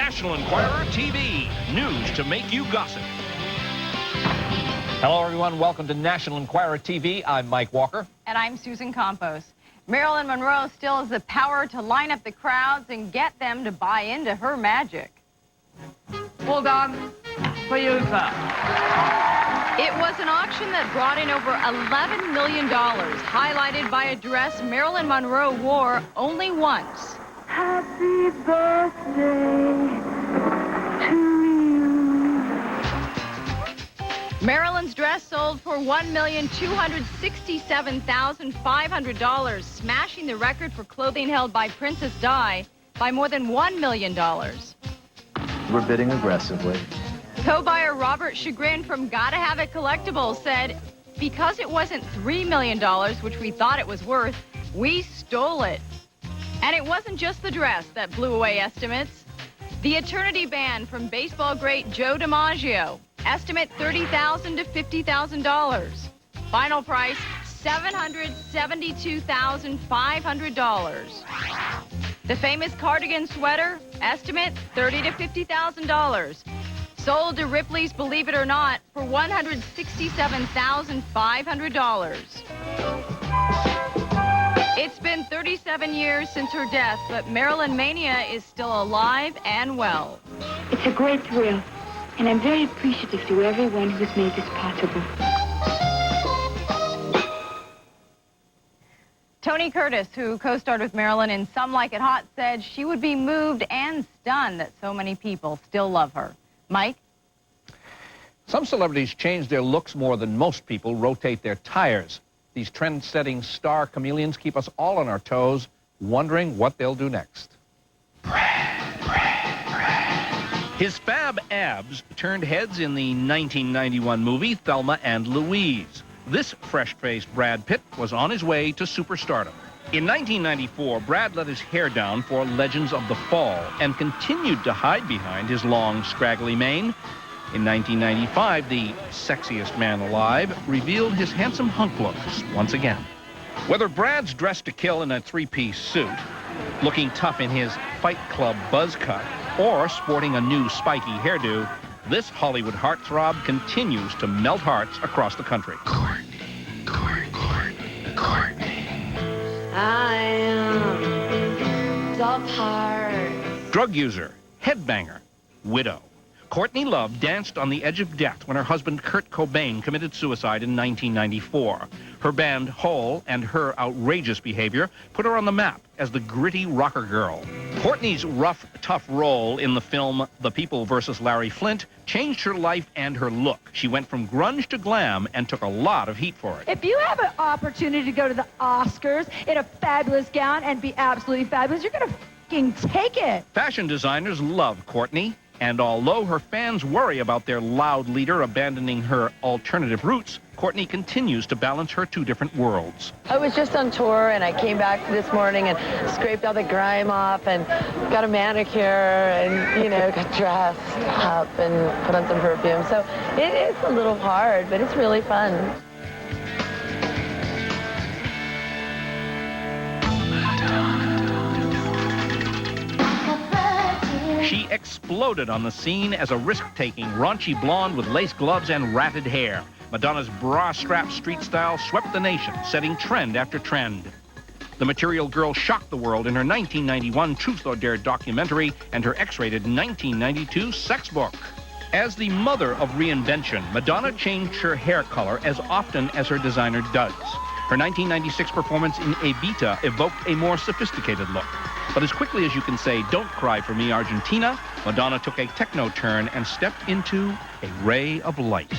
National Enquirer TV, news to make you gossip. Hello, everyone. Welcome to National Enquirer TV. I'm Mike Walker. And I'm Susan Campos. Marilyn Monroe still has the power to line up the crowds and get them to buy into her magic. Bulldog, for you, sir. It was an auction that brought in over $11 million, highlighted by a dress Marilyn Monroe wore only once. Happy birthday to you. Marilyn's dress sold for $1,267,500, smashing the record for clothing held by Princess Di by more than $1 million. We're bidding aggressively. Co-buyer Robert Chagrin from Gotta Have It Collectibles said, because it wasn't $3 million, which we thought it was worth, we stole it. And it wasn't just the dress that blew away estimates. The Eternity Band from baseball great Joe DiMaggio, estimate $30,000 to $50,000. Final price, $772,500. The famous cardigan sweater, estimate $30,000 to $50,000. Sold to Ripley's Believe It or Not for $167,500. It's been 37 years since her death, but Marilyn Mania is still alive and well. It's a great thrill, and I'm very appreciative to everyone who's made this possible. Tony Curtis, who co-starred with Marilyn in Some Like It Hot, said she would be moved and stunned that so many people still love her. Mike? Some celebrities change their looks more than most people rotate their tires. These trend-setting star chameleons keep us all on our toes, wondering what they'll do next. His fab abs turned heads in the 1991 movie Thelma and Louise. This fresh-faced Brad Pitt was on his way to superstardom. In 1994, Brad let his hair down for Legends of the Fall and continued to hide behind his long, scraggly mane. In 1995, the sexiest man alive revealed his handsome hunk looks once again. Whether Brad's dressed to kill in a three-piece suit, looking tough in his Fight Club buzz cut, or sporting a new spiky hairdo, this Hollywood heartthrob continues to melt hearts across the country. Courtney. I am the part. Drug user, headbanger, widow. Courtney Love danced on the edge of death when her husband Kurt Cobain committed suicide in 1994. Her band Hole and her outrageous behavior put her on the map as the gritty rocker girl. Courtney's rough, tough role in the film The People vs. Larry Flynt changed her life and her look. She went from grunge to glam and took a lot of heat for it. If you have an opportunity to go to the Oscars in a fabulous gown and be absolutely fabulous, you're going to f***ing take it. Fashion designers love Courtney. And although her fans worry about their loud leader abandoning her alternative roots, Courtney continues to balance her two different worlds. I was just on tour, and I came back this morning and scraped all the grime off and got a manicure and, you know, got dressed up and put on some perfume. So it is a little hard, but it's really fun. She exploded on the scene as a risk-taking, raunchy blonde with lace gloves and ratted hair. Madonna's bra-strap street style swept the nation, setting trend after trend. The Material Girl shocked the world in her 1991 Truth or Dare documentary and her X-rated 1992 sex book. As the mother of reinvention, Madonna changed her hair color as often as her designer does. Her 1996 performance in Evita evoked a more sophisticated look. But as quickly as you can say, "Don't cry for me, Argentina," Madonna took a techno turn and stepped into a ray of light.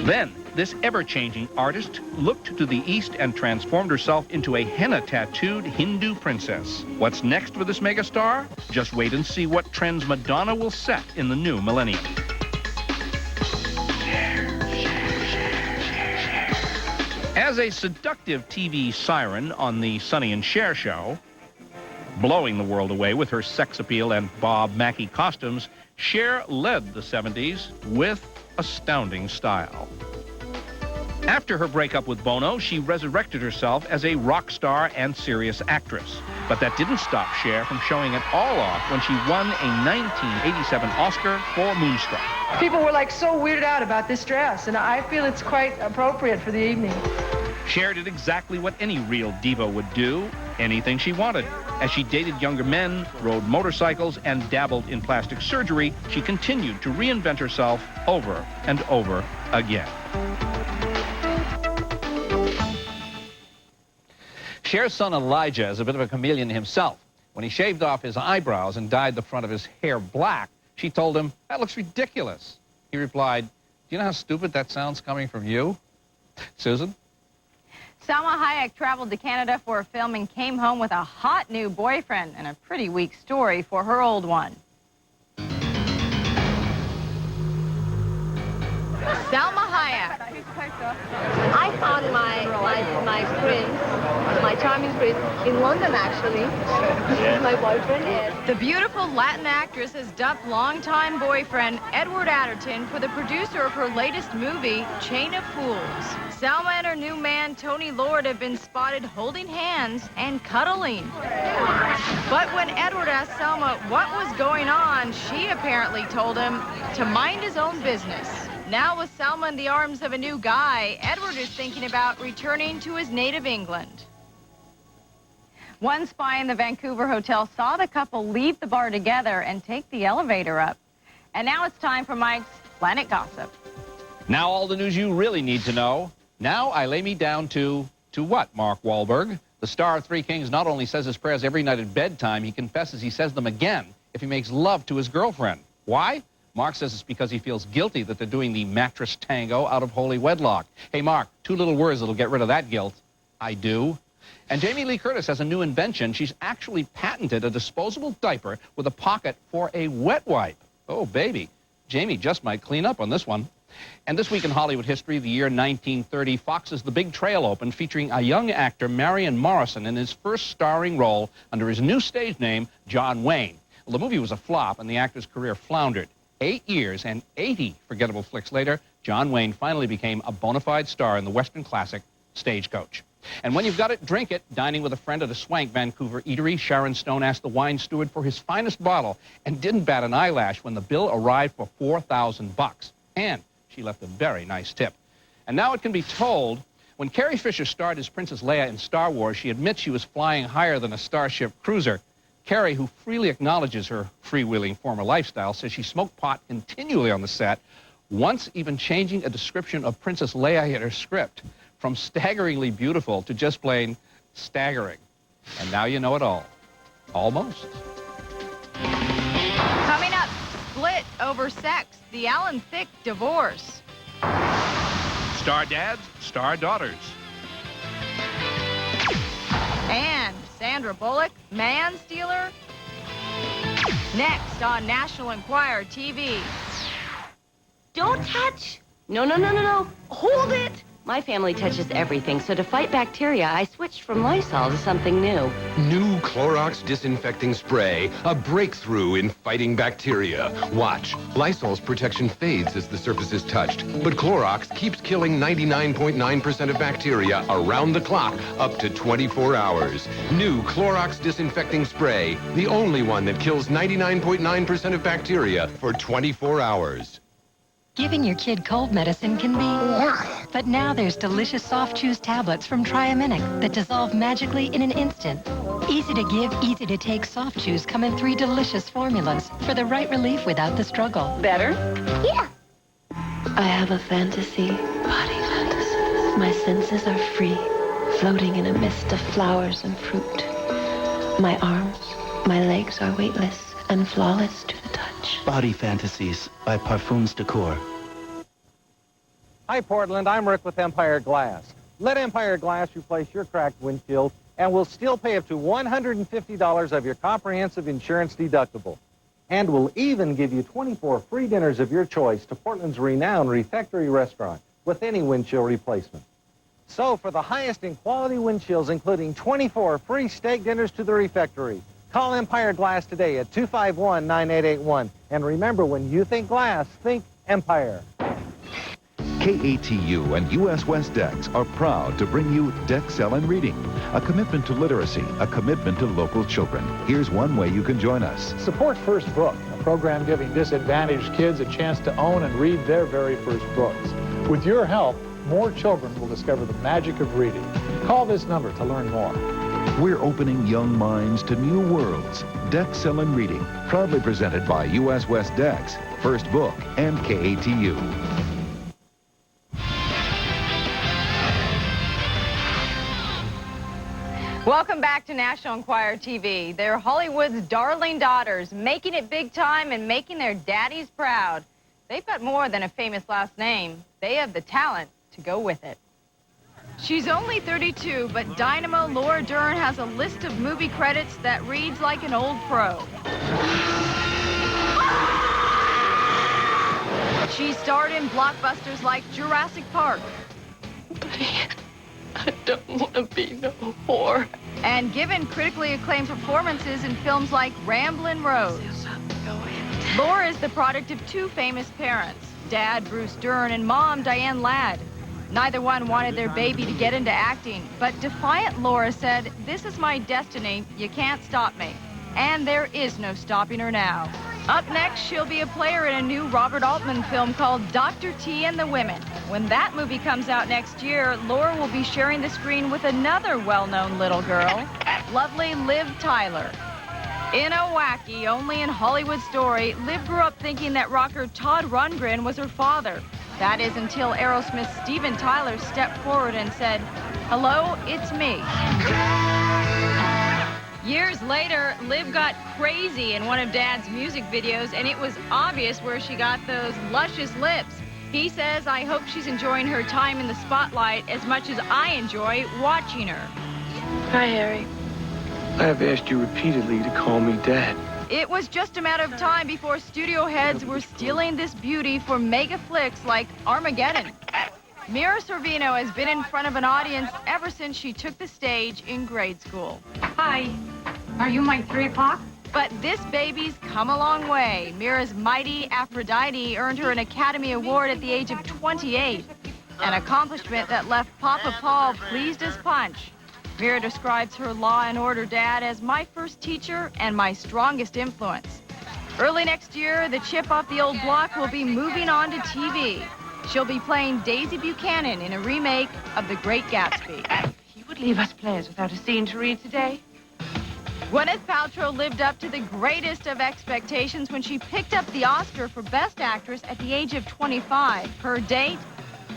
Then, this ever-changing artist looked to the east and transformed herself into a henna-tattooed Hindu princess. What's next for this megastar? Just wait and see what trends Madonna will set in the new millennium. As a seductive TV siren on the Sonny and Cher show, blowing the world away with her sex appeal and Bob Mackie costumes, Cher led the 70s with astounding style. After her breakup with Bono, she resurrected herself as a rock star and serious actress. But that didn't stop Cher from showing it all off when she won a 1987 Oscar for Moonstruck. People were like so weirded out about this dress, and I feel it's quite appropriate for the evening. Cher did exactly what any real diva would do, anything she wanted. As she dated younger men, rode motorcycles, and dabbled in plastic surgery, she continued to reinvent herself over and over again. Cher's son Elijah is a bit of a chameleon himself. When he shaved off his eyebrows and dyed the front of his hair black, she told him, "That looks ridiculous." He replied, "Do you know how stupid that sounds coming from you?" Susan? Salma Hayek traveled to Canada for a film and came home with a hot new boyfriend and a pretty weak story for her old one. Salma Hayek. I found my prince, my charming prince, in London, actually. My boyfriend is. The beautiful Latin actress has dubbed longtime boyfriend Edward Atherton for the producer of her latest movie, Chain of Fools. Salma and her new man, Tony Lord, have been spotted holding hands and cuddling. But when Edward asked Salma what was going on, she apparently told him to mind his own business. Now with Salma in the arms of a new guy, Edward is thinking about returning to his native England. One spy in the Vancouver hotel saw the couple leave the bar together and take the elevator up. And now it's time for Mike's Planet Gossip. Now all the news you really need to know. Now I lay me down to what, Mark Wahlberg? The star of Three Kings not only says his prayers every night at bedtime, he confesses he says them again if he makes love to his girlfriend. Why? Mark says it's because he feels guilty that they're doing the mattress tango out of holy wedlock. Hey, Mark, 2 little words that'll get rid of that guilt. I do. And Jamie Lee Curtis has a new invention. She's actually patented a disposable diaper with a pocket for a wet wipe. Oh, baby. Jamie just might clean up on this one. And this week in Hollywood history, the year 1930, Fox's The Big Trail opened, featuring a young actor, Marion Morrison, in his first starring role under his new stage name, John Wayne. Well, the movie was a flop, and the actor's career floundered. 8 years and 80 forgettable flicks later, John Wayne finally became a bona fide star in the Western classic Stagecoach. And when you've got it, drink it. Dining with a friend at a swank Vancouver eatery, Sharon Stone asked the wine steward for his finest bottle and didn't bat an eyelash when the bill arrived for $4,000. And she left a very nice tip. And now it can be told, when Carrie Fisher starred as Princess Leia in Star Wars, she admits she was flying higher than a Starship cruiser. Carrie, who freely acknowledges her freewheeling former lifestyle, says she smoked pot continually on the set, once even changing a description of Princess Leia in her script from staggeringly beautiful to just plain staggering. And now you know it all. Almost. Coming up, split over sex, the Alan Thicke divorce. Star dads, star daughters. And Sandra Bullock, man stealer? Next on National Enquirer TV. Don't touch. No. Hold it. My family touches everything, so to fight bacteria, I switched from Lysol to something new. New Clorox Disinfecting Spray, a breakthrough in fighting bacteria. Watch. Lysol's protection fades as the surface is touched, but Clorox keeps killing 99.9% of bacteria around the clock up to 24 hours. New Clorox Disinfecting Spray, the only one that kills 99.9% of bacteria for 24 hours. Giving your kid cold medicine can be... But now there's delicious soft chews tablets from Triaminic that dissolve magically in an instant. Easy to give, easy to take soft chews come in 3 delicious formulas for the right relief without the struggle. Better? Yeah. I have a fantasy. Body fantasy. My senses are free, floating in a mist of flowers and fruit. My arms, my legs are weightless and flawless to the touch. Body Fantasies by Parfums Decor. Hi, Portland. I'm Rick with Empire Glass. Let Empire Glass replace your cracked windshield, and we'll still pay up to $150 of your comprehensive insurance deductible. And we'll even give you 24 free dinners of your choice to Portland's renowned refectory restaurant with any windshield replacement. So for the highest in quality windshields, including 24 free steak dinners to the refectory, call Empire Glass today at 251-9881. And remember, when you think glass, think Empire. KATU and U.S. West Dex are proud to bring you Dexcellin Reading, a commitment to literacy, a commitment to local children. Here's one way you can join us. Support First Book, a program giving disadvantaged kids a chance to own and read their very first books. With your help, more children will discover the magic of reading. Call this number to learn more. We're opening young minds to new worlds. Dexcellin Reading, proudly presented by U.S. West Dex, First Book, and KATU. Welcome back to National Enquirer TV. They're Hollywood's darling daughters, making it big time and making their daddies proud. They've got more than a famous last name. They have the talent to go with it. She's only 32, but Dynamo Laura Dern has a list of movie credits that reads like an old pro. She starred in blockbusters like Jurassic Park. I don't want to be no more. And given critically acclaimed performances in films like Ramblin' Rose. Laura is the product of two famous parents, Dad Bruce Dern and Mom Diane Ladd. Neither one wanted their baby to get into acting, but defiant Laura said, "This is my destiny, you can't stop me." And there is no stopping her now. Up next, she'll be a player in a new Robert Altman film called Dr. T and the Women. When that movie comes out next year, Laura will be sharing the screen with another well-known little girl, lovely Liv Tyler. In a wacky, only in Hollywood story, Liv grew up thinking that rocker Todd Rundgren was her father. That is until Aerosmith's Steven Tyler stepped forward and said, "Hello, it's me." Years later, Liv got crazy in one of Dad's music videos, and it was obvious where she got those luscious lips. He says, "I hope she's enjoying her time in the spotlight as much as I enjoy watching her." Hi, Harry. I have asked you repeatedly to call me Dad. It was just a matter of time before studio heads were stealing this beauty for mega flicks like Armageddon. Mira Sorvino has been in front of an audience ever since she took the stage in grade school. Hi. Are you my 3 o'clock? But this baby's come a long way. Mira's mighty Aphrodite earned her an Academy Award at the age of 28, an accomplishment that left Papa Paul pleased as punch. Mira describes her Law and Order dad as my first teacher and my strongest influence. Early next year, the chip off the old block will be moving on to TV. She'll be playing Daisy Buchanan in a remake of The Great Gatsby. You would leave us players without a scene to read today? Gwyneth Paltrow lived up to the greatest of expectations when she picked up the Oscar for Best Actress at the age of 25. Her date?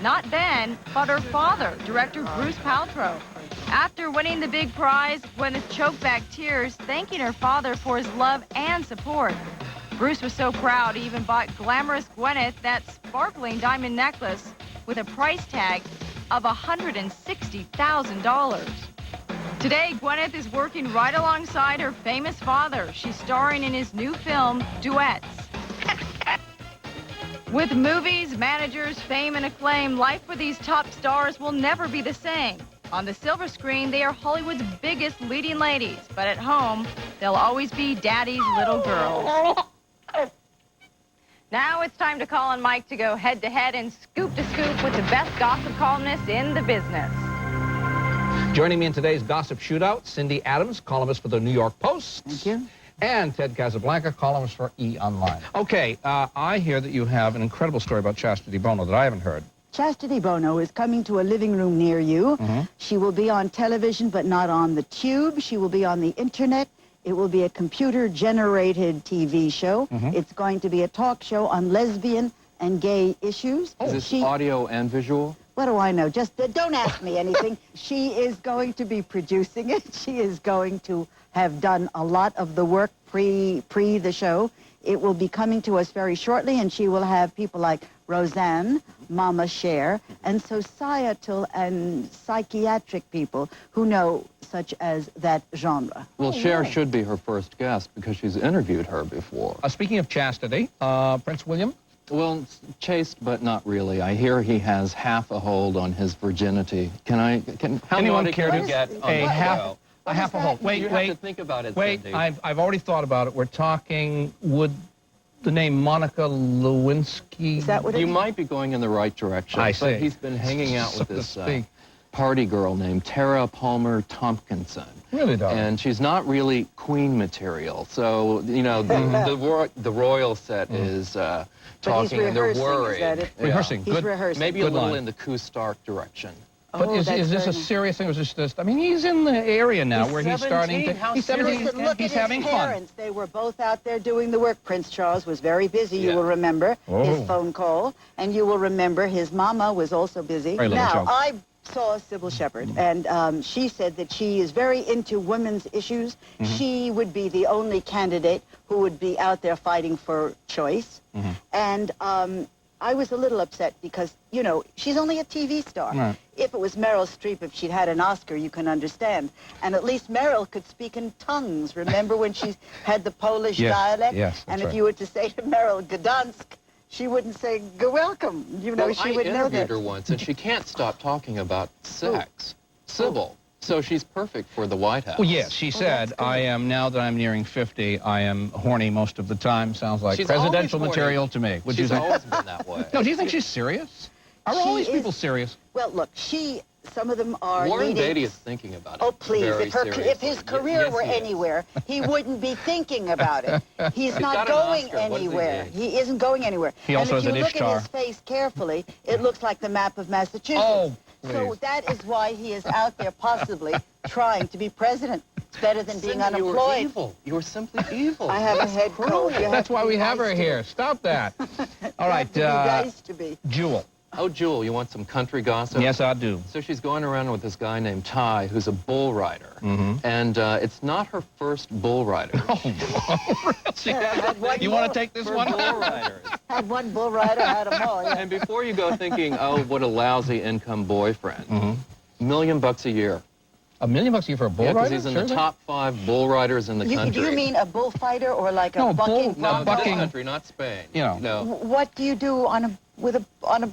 Not Ben, but her father, director Bruce Paltrow. After winning the big prize, Gwyneth choked back tears, thanking her father for his love and support. Bruce was so proud he even bought glamorous Gwyneth that sparkling diamond necklace with a price tag of $160,000. Today, Gwyneth is working right alongside her famous father. She's starring in his new film, Duets. With movies, managers, fame, and acclaim, life for these top stars will never be the same. On the silver screen, they are Hollywood's biggest leading ladies, but at home, they'll always be Daddy's little girls. Now it's time to call on Mike to go head-to-head and scoop-to-scoop with the best gossip columnists in the business. Joining me in today's Gossip Shootout, Cindy Adams, columnist for the New York Post. Thank you. And Ted Casablanca, columnist for E! Online. Okay, I hear that you have an incredible story about Chastity Bono that I haven't heard. Chastity Bono is coming to a living room near you. She will be on television, but not on the tube. She will be on the internet. It will be a computer-generated TV show. It's going to be a talk show on lesbian and gay issues. Is this audio and visual? What do I know? Just don't ask me anything. She is going to be producing it. She is going to have done a lot of the work pre the show. It will be coming to us very shortly, and she will have people like Roseanne, Mama Cher, and societal and psychiatric people who know such as that genre. Well, Cher should be her first guest because she's interviewed her before. Speaking of chastity, Prince William? Well, chaste, but not really. I hear he has half a hold on his virginity. Can anyone care to get a half a hold? Wait, you have to think about it, wait. Cindy. I've already thought about it. We're talking, would the name Monica Lewinsky? Is that what it is? You might be going in the right direction. I see. But he's been hanging out with So to this speak. party girl named Tara Palmer Tompkinson. Really, darling? And she's not really queen material. So, you know, the royal set is talking and they're worried. Is that it? Rehearsing. He's Good. rehearsing. Maybe Good a little line. in the Kustark direction. But is this a serious thing, or is this just... I mean, he's in the area now where he's starting to... How He's 17. Listen, look He's at having his fun. parents. They were both out there doing the work. Prince Charles was very busy, you will remember, his phone call. And you will remember his mama was also busy. Very little Now, joke. I saw Sybil Shepherd, and she said that she is very into women's issues. She would be the only candidate who would be out there fighting for choice. And I was a little upset because, you know, she's only a TV star. Right. If it was Meryl Streep, if she'd had an Oscar, you can understand. And at least Meryl could speak in tongues. Remember when she had the Polish dialect? Yes, and that's if right. you were to say to Meryl, Gdansk, she wouldn't say, welcome. You know, Well, she would know I interviewed that. her once, and she can't stop talking about sex. Sybil. So she's perfect for the White House. Well, yes, she said, I am, now that I'm nearing 50, I am horny most of the time. Sounds like She's presidential always material horny. to me. Would She's you think? always been that way. No, do you think she's serious? Are all these people serious? Well, look, some of them are Warren leading... Beatty is thinking about it. Oh, please, very if his career Yes, were he is. anywhere, he wouldn't be thinking about it. He's not got an going Oscar. What does he anywhere. need? He isn't going anywhere. He also and has if you an look Ishtar. at his face carefully, it looks like the map of Massachusetts. Oh, so please. that is why he is out there possibly trying to be president. It's better than being Cindy, you were unemployed. evil. You were simply evil. I have a head cold. You That's to why be we have nice her to here. me. Stop that. All You right, have to be nice to be. Jewel. Oh, Jewel, you want some country gossip? Yes, I do. So she's going around with this guy named Ty, who's a bull rider. And it's not her first bull rider. You want to take this one? Bull riders. Had one bull rider, had them all. Yeah. And before you go thinking, oh, what a lousy income boyfriend, $1 million a year. $1 million a year for a bull Yeah, because rider? he's in the top 5 bull riders in the country. Do you mean a bullfighter or like a No, bucking? No, bucking. this country, not Spain. You know. No. What do you do on a bull?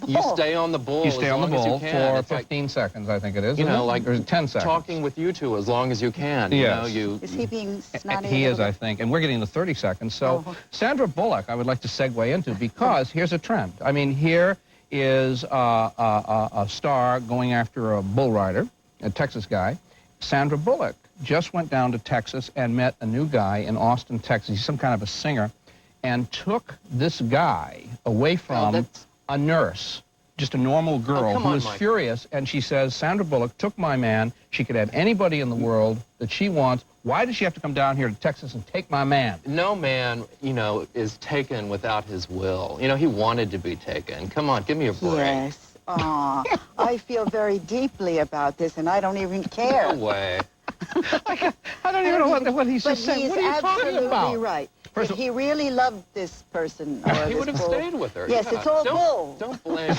You stay on the bull You stay as on the long as bull you can. for It's like, 15 seconds, I think it is. you isn't know, it? like Or 10 seconds. talking with you two as long as you can. Yes. You know, Is he being snotty? He a is, little I bit? think. And we're getting the 30 seconds. So Sandra Bullock, I would like to segue into, because here's a trend. I mean, here is a star going after a bull rider, a Texas guy. Sandra Bullock just went down to Texas and met a new guy in Austin, Texas. He's some kind of a singer, and took this guy away from a nurse, just a normal girl who was furious. And she says, Sandra Bullock took my man. She could have anybody in the world that she wants. Why does she have to come down here to Texas and take my man? No man, you know, is taken without his will. You know, he wanted to be taken. Come on, give me a break. Yes. Aw, I feel very deeply about this, and I don't even care. No way. I don't even know what he's But just saying. he's What are you talking absolutely about? right. First If he really loved this person, or He this would have bull- stayed with her. Yes, Yeah. it's all Don't- bull. Don't blame.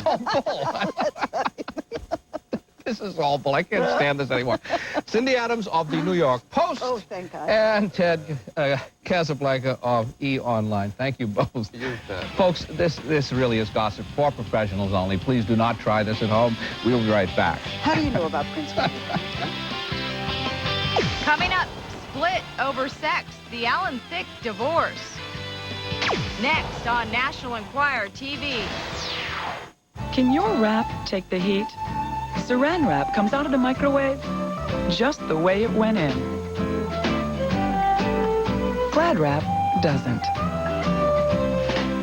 This is all bull. I can't stand this anymore. Cindy Adams of the New York Post. Oh, thank God. And Ted Casablanca of E! Online. Thank you both. You bet. Folks, this really is gossip for professionals only. Please do not try this at home. We'll be right back. How do you know about Prince William? Coming up, split over sex, the Alan Thicke divorce. Next on National Enquirer TV. Can your wrap take the heat? Saran wrap comes out of the microwave just the way it went in. Glad wrap doesn't.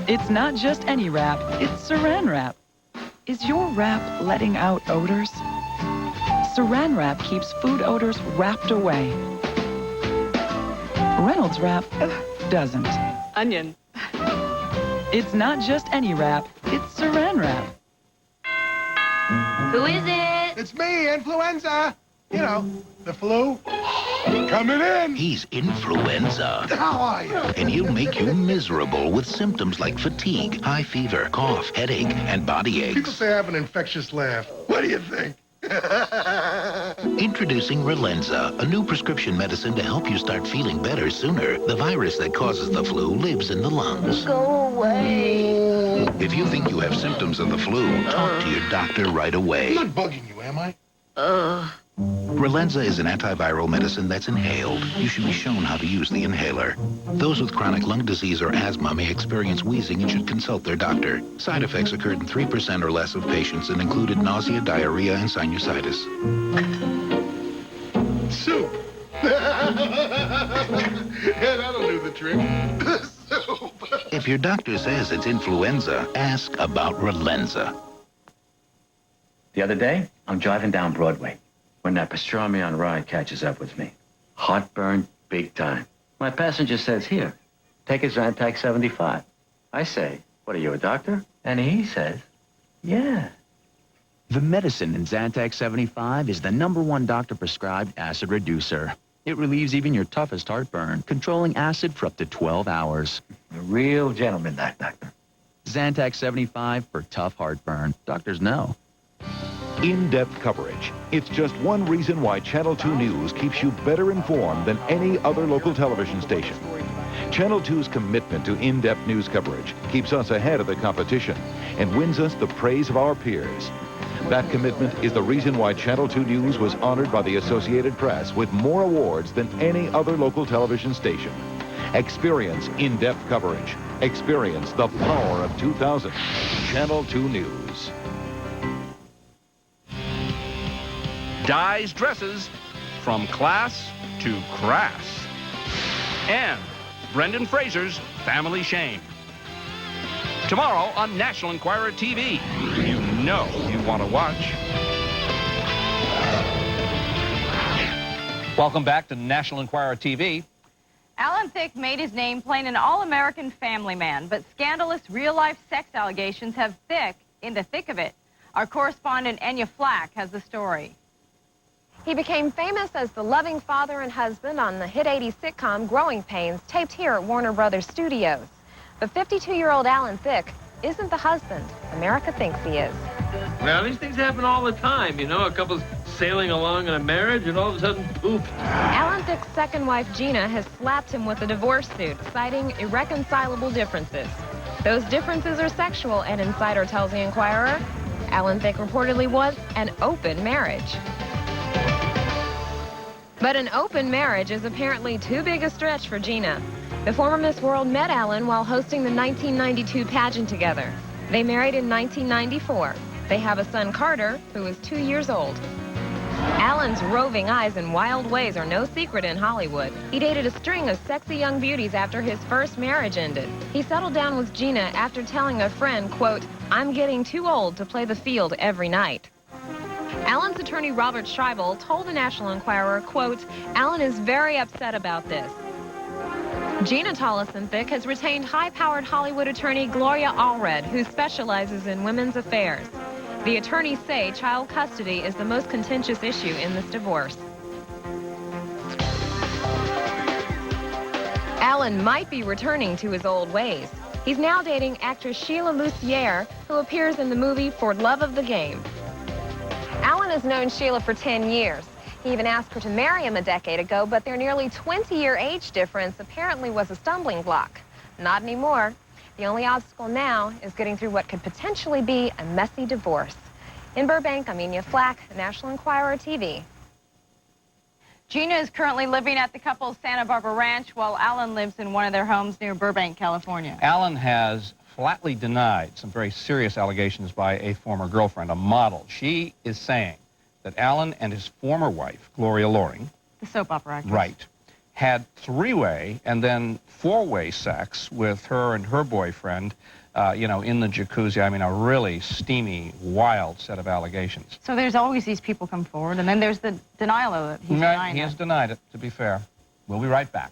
It's not just any wrap, it's Saran wrap. Is your wrap letting out odors? Saran wrap keeps food odors wrapped away. Reynolds wrap doesn't. Onion. It's not just any wrap, it's Saran wrap. Who is it? It's me, influenza. You know, the flu. Coming in. He's influenza. How are you? And he'll make you miserable with symptoms like fatigue, high fever, cough, headache, and body aches. People say I have an infectious laugh. What do you think? Introducing Relenza, a new prescription medicine to help you start feeling better sooner. The virus that causes the flu lives in the lungs. Go away. If you think you have symptoms of the flu, talk to your doctor right away. I'm not bugging you, am I? Relenza is an antiviral medicine that's inhaled. You should be shown how to use the inhaler. Those with chronic lung disease or asthma may experience wheezing and should consult their doctor. Side effects occurred in 3% or less of patients and included nausea, diarrhea, and sinusitis. Soup. Yeah, that'll do the trick. Soup. If your doctor says it's influenza, ask about Relenza. The other day, I'm driving down Broadway when that pastrami on ride catches up with me. Heartburn, big time. My passenger says, here, take a Zantac 75. I say, what are you, a doctor? And he says, yeah. The medicine in Zantac 75 is the #1 doctor-prescribed acid reducer. It relieves even your toughest heartburn, controlling acid for up to 12 hours. A real gentleman, that doctor. Zantac 75 for tough heartburn. Doctors know. In-depth coverage. It's just one reason why Channel 2 News keeps you better informed than any other local television station. Channel 2's commitment to in-depth news coverage keeps us ahead of the competition and wins us the praise of our peers. That commitment is the reason why Channel 2 News was honored by the Associated Press with more awards than any other local television station. Experience in-depth coverage. Experience the power of 2000. Channel 2 News. Dyes dresses from class to crass. And Brendan Fraser's Family Shame. Tomorrow on National Enquirer TV. You know you want to watch. Welcome back to National Enquirer TV. Alan Thicke made his name playing an all-American family man, but scandalous real-life sex allegations have Thicke in the thick of it. Our correspondent Enya Flack has the story. He became famous as the loving father and husband on the hit 80s sitcom Growing Pains, taped here at Warner Brothers Studios. But 52-year-old Alan Thicke isn't the husband America thinks he is. Well, these things happen all the time, you know, a couple's sailing along in a marriage and all of a sudden, poof. Alan Thicke's second wife, Gina, has slapped him with a divorce suit, citing irreconcilable differences. Those differences are sexual, and Insider tells the Enquirer, Alan Thicke reportedly was an open marriage. But an open marriage is apparently too big a stretch for Gina. The former Miss World met Alan while hosting the 1992 pageant together. They married in 1994. They have a son, Carter, who is 2 years old. Alan's roving eyes and wild ways are no secret in Hollywood. He dated a string of sexy young beauties after his first marriage ended. He settled down with Gina after telling a friend, quote, I'm getting too old to play the field every night. Alan's attorney, Robert Schreibel, told the National Enquirer, quote, Alan is very upset about this. Gina Tollison-Thicke has retained high-powered Hollywood attorney Gloria Allred, who specializes in women's affairs. The attorneys say child custody is the most contentious issue in this divorce. Alan might be returning to his old ways. He's now dating actress Sheila Lucier, who appears in the movie For Love of the Game. Alan has known Sheila for 10 years. He even asked her to marry him a decade ago, but their nearly 20-year age difference apparently was a stumbling block. Not anymore. The only obstacle now is getting through what could potentially be a messy divorce. In Burbank, I'm Enya Flack, National Enquirer TV. Gina is currently living at the couple's Santa Barbara ranch, while Alan lives in one of their homes near Burbank, California. Alan has flatly denied some very serious allegations by a former girlfriend, a model. She is saying that Alan and his former wife, Gloria Loring, the soap opera actress, right, had three-way and then four-way sex with her and her boyfriend, you know, in the jacuzzi. I mean, a really steamy, wild set of allegations. So there's always these people come forward, and then there's the denial of it. He's denying he it. has denied it, to be fair. We'll be right back.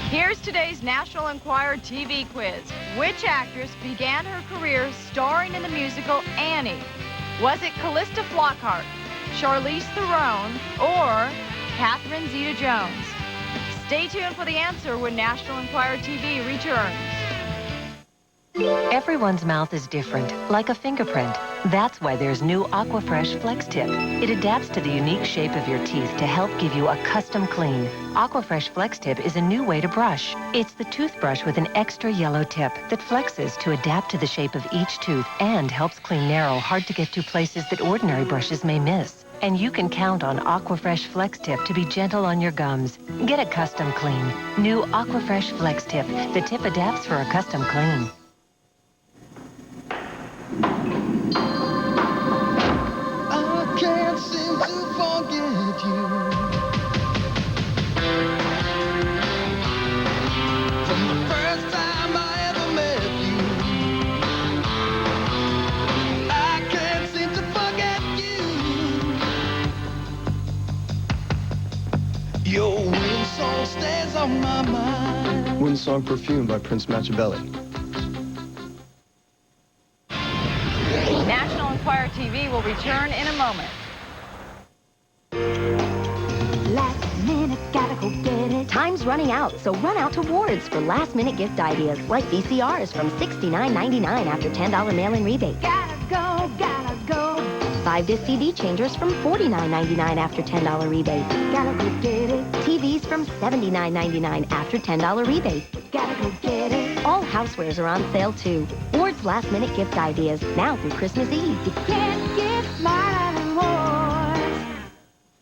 Here's today's National Enquirer TV quiz. Which actress began her career starring in the musical Annie? Was it Callista Flockhart, Charlize Theron, or Catherine Zeta-Jones? Stay tuned for the answer when National Enquirer TV returns. Everyone's mouth is different, like a fingerprint. That's why there's new Aquafresh Flex Tip. It adapts to the unique shape of your teeth to help give you a custom clean. Aquafresh Flex Tip is a new way to brush. It's the toothbrush with an extra yellow tip that flexes to adapt to the shape of each tooth and helps clean narrow, hard-to-get-to places that ordinary brushes may miss. And you can count on Aquafresh Flex Tip to be gentle on your gums. Get a custom clean. New Aquafresh Flex Tip. The tip adapts for a custom clean. I can't seem to forget you. From the first time I ever met you, I can't seem to forget you. Your wind song stays on my mind. Wind Song Perfume by Prince Machiavelli. National Enquirer TV will return in a moment. Last minute, gotta go get it. Time's running out, so run out to Ward's for last-minute gift ideas, like VCRs from $69.99 after $10 mail-in rebate. Gotta go, gotta go. 5-disc CD changers from $49.99 after $10 rebate. Gotta go get it. TVs from $79.99 after $10 rebate. Gotta go get it. All housewares are on sale, too. Ward's last-minute gift ideas, now through Christmas Eve. You can't get mine anymore.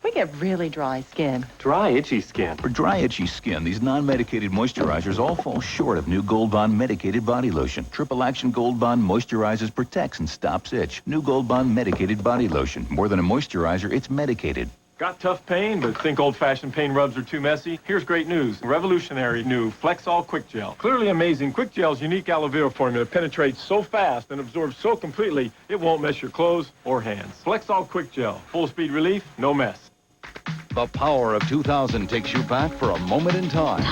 We get really dry skin. Dry, itchy skin. For dry, itchy skin, these non-medicated moisturizers all fall short of new Gold Bond medicated body lotion. Triple action Gold Bond moisturizes, protects, and stops itch. New Gold Bond medicated body lotion. More than a moisturizer, it's medicated. Got tough pain, but think old-fashioned pain rubs are too messy? Here's great news. Revolutionary new Flexall Quick Gel. Clearly amazing, Quick Gel's unique aloe vera formula penetrates so fast and absorbs so completely, it won't mess your clothes or hands. Flexall Quick Gel. Full speed relief, no mess. The Power of 2000 takes you back for a moment in time.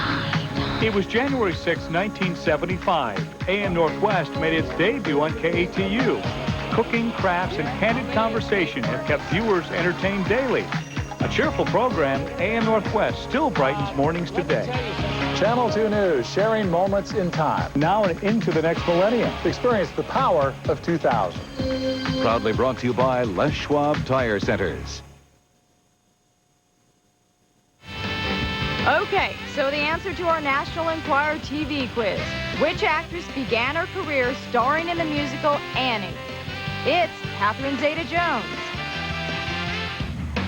It was January 6, 1975. AM Northwest made its debut on KATU. Cooking, crafts, and candid conversation have kept viewers entertained daily. A cheerful program, AM Northwest still brightens mornings today. Channel 2 News, sharing moments in time. Now and into the next millennium. Experience the power of 2000. Proudly brought to you by Les Schwab Tire Centers. Okay, so the answer to our National Enquirer TV quiz. Which actress began her career starring in the musical Annie? It's Catherine Zeta-Jones.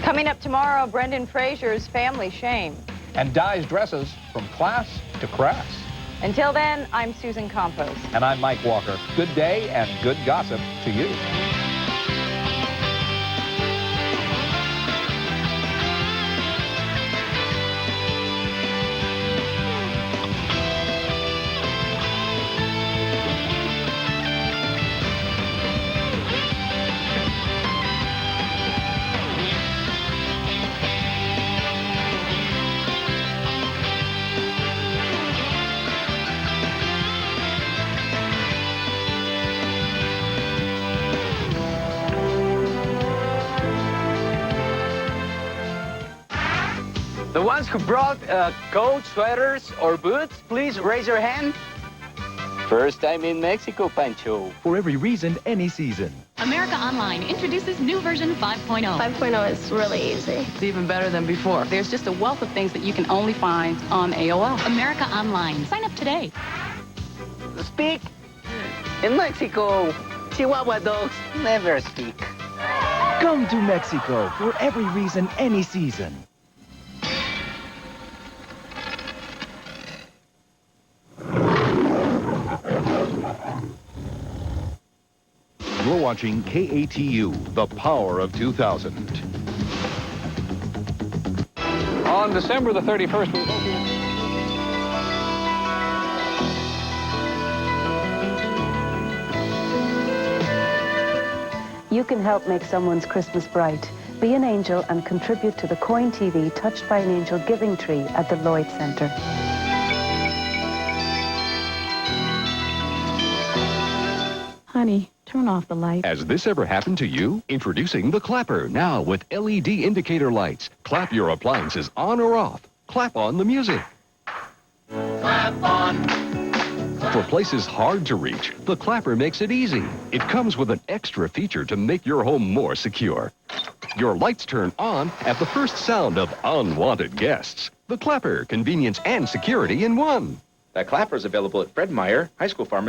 Coming up tomorrow, Brendan Fraser's Family Shame. And dyes dresses from class to crass. Until then, I'm Susan Campos. And I'm Mike Walker. Good day and good gossip to you. The ones who brought coats, sweaters, or boots, please raise your hand. First time in Mexico, Pancho. For every reason, any season. America Online introduces new version 5.0. 5.0 is really easy. It's even better than before. There's just a wealth of things that you can only find on AOL. America Online. Sign up today. Speak. In Mexico, Chihuahua dogs never speak. Come to Mexico for every reason, any season. You're watching KATU, the Power of 2000. On December the 31st, we will be... You can help make someone's Christmas bright. Be an angel and contribute to the Coin TV Touched by an Angel Giving Tree at the Lloyd Center. Honey, turn off the light. Has this ever happened to you? Introducing the Clapper, now with LED indicator lights. Clap your appliances on or off. Clap on the music. Clap on. Clap For places hard to reach, the Clapper makes it easy. It comes with an extra feature to make your home more secure. Your lights turn on at the first sound of unwanted guests. The Clapper, convenience and security in one. The Clapper is available at Fred Meyer, High School Pharmacy,